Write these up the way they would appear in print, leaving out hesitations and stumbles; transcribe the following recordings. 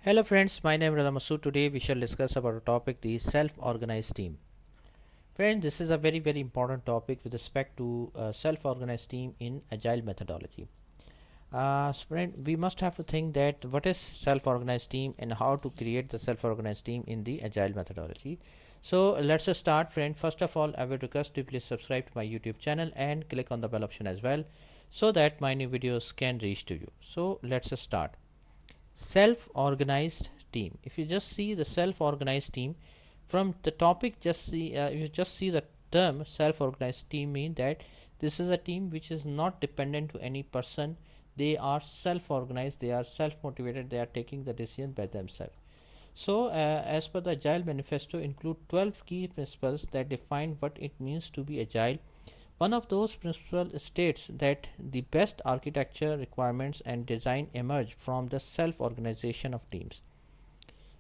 Hello friends, my name is Radha. Today we shall discuss about a topic, the self-organized team. Friends, this is a very important topic with respect to self-organized team in agile methodology. Friend, we must have to think that what is self-organized team and how to create the self-organized team in the agile methodology. So let's just start, friend. First of all, I would request you please subscribe to my YouTube channel and click on the bell option as well, so that my new videos can reach to you. So let's just start. Self-organized team. If you just see the self-organized team from the topic, you just see the term self-organized team mean that this is a team which is not dependent to any person. They are self-organized, they are self-motivated, they are taking the decision by themselves. So as per the Agile Manifesto include 12 key principles that define what it means to be agile. One of those principles states that the best architecture requirements and design emerge from the self-organization of teams.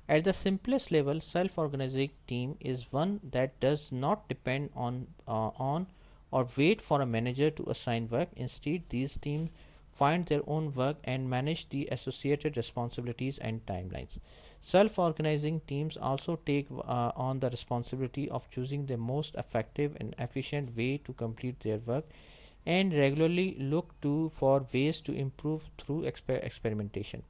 At the simplest level, self-organizing team is one that does not depend on or wait for a manager to assign work. Instead, these teams find their own work and manage the associated responsibilities and timelines. Self-organizing teams also take on the responsibility of choosing the most effective and efficient way to complete their work and regularly look to for ways to improve through experimentation.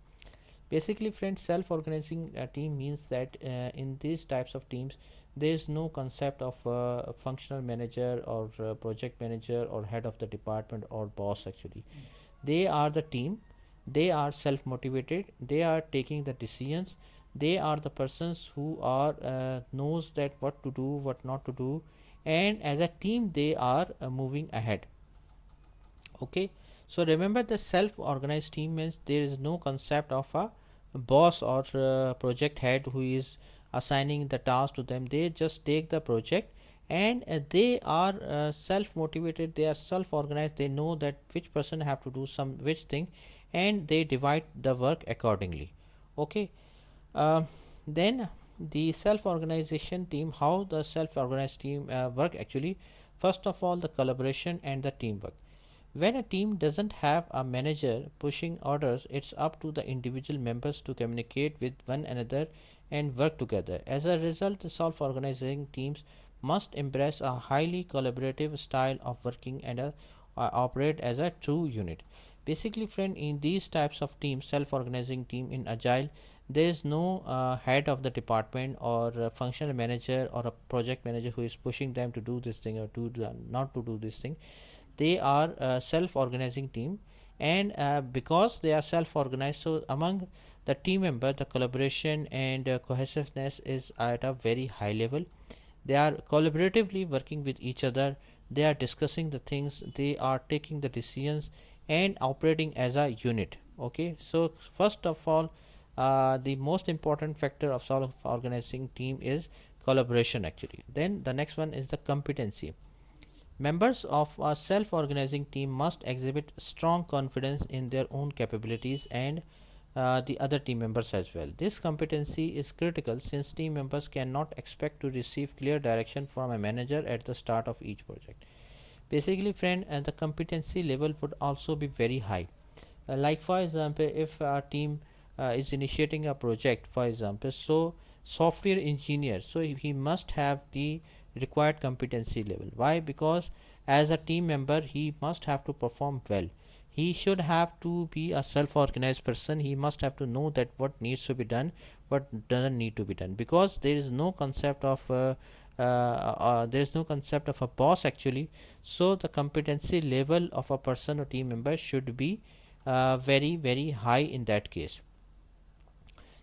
Basically, friends, self-organizing team means that in these types of teams there is no concept of a functional manager or project manager or head of the department or boss. Actually, they are the team, they are self-motivated, they are taking the decisions, they are the persons who are knows that what to do, what not to do, and as a team they are moving ahead. Okay, so remember, the self-organized team means there is no concept of a boss or project head who is assigning the task to them. They just take the project, and they are self-motivated, they are self-organized, they know that which person have to do some which thing, and they divide the work accordingly. Okay. uh, then the self-organization team, how the self-organized team work actually. First of all, the collaboration and the teamwork. When a team doesn't have a manager pushing orders, it's up to the individual members to communicate with one another and work together. As a result, the self organizing teams must embrace a highly collaborative style of working and operate as a true unit. Basically, friend, in these types of teams, self organizing team in Agile, there is no head of the department or a functional manager or a project manager who is pushing them to do this thing or not to do this thing. They are a self-organizing team, and because they are self-organized, so among the team member the collaboration and cohesiveness is at a very high level. They are collaboratively working with each other, they are discussing the things, they are taking the decisions and operating as a unit. Okay, so first of all, the most important factor of self-organizing team is collaboration actually. Then the next one is the competency. Members of a self organizing team must exhibit strong confidence in their own capabilities and the other team members as well. This competency is critical since team members cannot expect to receive clear direction from a manager at the start of each project. Basically, friend, the competency level would also be very high. Like, for example, if a team is initiating a project, for example, so software engineer, so he must have the required competency level. Why? Because as a team member he must have to perform well, he should have to be a self-organized person, he must have to know that what needs to be done, what doesn't need to be done, because there is no concept of there is no concept of a boss actually. So the competency level of a person or team member should be very high in that case.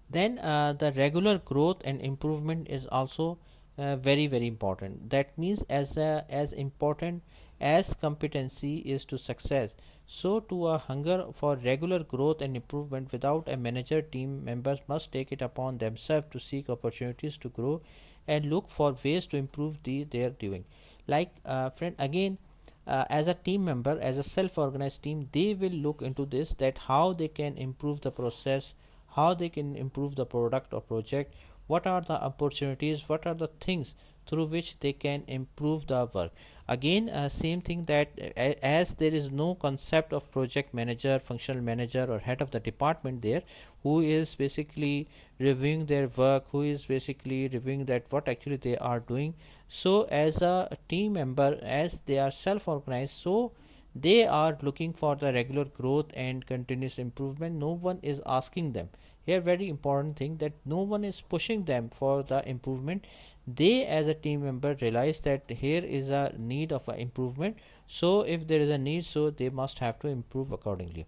Then the regular growth and improvement is also very important. That means as important as competency is to success, so to a hunger for regular growth and improvement. Without a manager, team members must take it upon themselves to seek opportunities to grow and look for ways to improve their doing. Like, friend, again, as a team member, as a self-organized team, they will look into this, that how they can improve the process, how they can improve the product or project, what are the opportunities, what are the things through which they can improve the work. Again, same thing that as there is no concept of project manager, functional manager, or head of the department there, who is basically reviewing their work, who is basically reviewing that what actually they are doing. So as a team member, as they are self-organized, so they are looking for the regular growth and continuous improvement. No one is asking them here, very important thing, that no one is pushing them for the improvement. They as a team member realize that here is a need of a improvement, so if there is a need, so they must have to improve accordingly.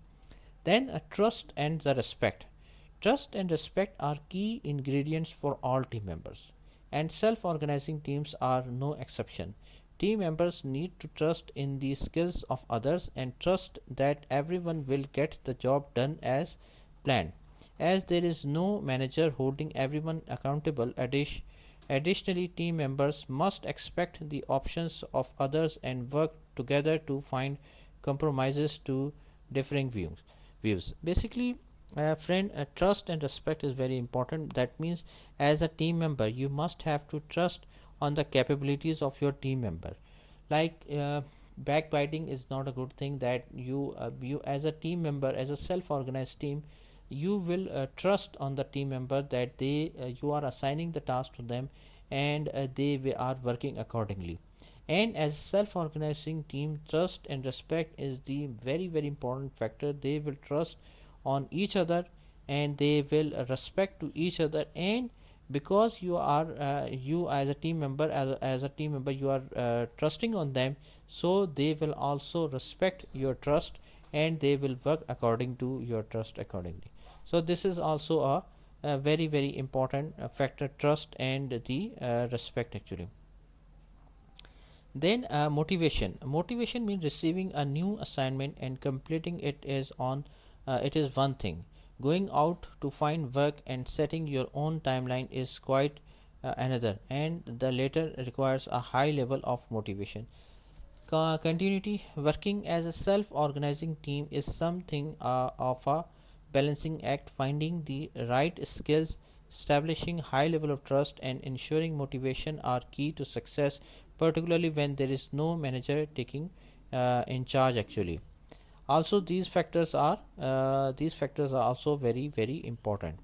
Then trust and the respect. Trust and respect are key ingredients for all team members, and self organizing teams are no exception. Team members need to trust in the skills of others and trust that everyone will get the job done as planned. As there is no manager holding everyone accountable, additionally, team members must expect the options of others and work together to find compromises to differing views. Basically, friend, trust and respect is very important. That means, as a team member, you must have to trust on the capabilities of your team member. Like backbiting is not a good thing. That you as a team member, as a self-organized team, you will trust on the team member that they you are assigning the task to them, and they are working accordingly. And as self-organizing team, trust and respect is the very important factor. They will trust on each other, and they will respect to each other, and because you are you as a team member, as a team member, you are trusting on them, so they will also respect your trust, and they will work according to your trust accordingly. So this is also a very important factor, trust and the respect actually. Then motivation means receiving a new assignment and completing it is on it is one thing. Going out to find work and setting your own timeline is quite another, and the latter requires a high level of motivation. Continuity, working as a self-organizing team is something of a balancing act. Finding the right skills, establishing high level of trust, and ensuring motivation are key to success, particularly when there is no manager taking in charge actually. Also, these factors are also very important.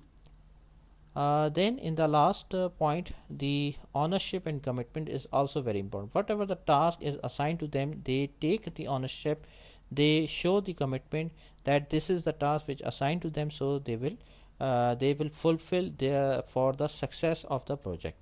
Then in the last point, the ownership and commitment is also very important. Whatever the task is assigned to them, they take the ownership, they show the commitment that this is the task which assigned to them, so they will fulfill their for the success of the project.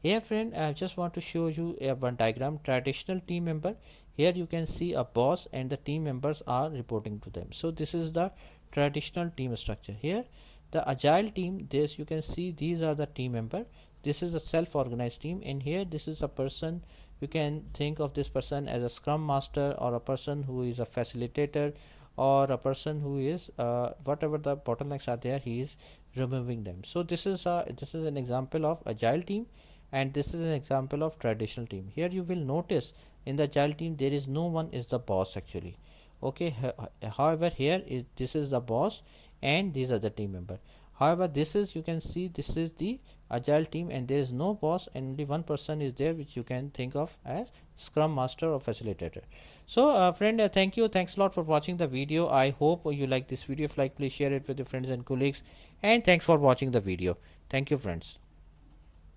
Here friend, I just want to show you a one diagram. Traditional team member, here you can see a boss and the team members are reporting to them. So this is the traditional team structure. Here the agile team, this you can see these are the team member, this is a self-organized team, and here this is a person. You can think of this person as a scrum master, or a person who is a facilitator, or a person who is whatever the bottlenecks are there, he is removing them. So this is an example of agile team, and this is an example of traditional team. Here you will notice in the agile team there is no one is the boss actually. Okay, however here is this is the boss and these are the team member. However, this is, you can see this is the agile team, and there is no boss, and only one person is there which you can think of as scrum master or facilitator. So friend, thank you, thanks a lot for watching the video. I hope you like this video. If like, please share it with your friends and colleagues, and thanks for watching the video. Thank you friends.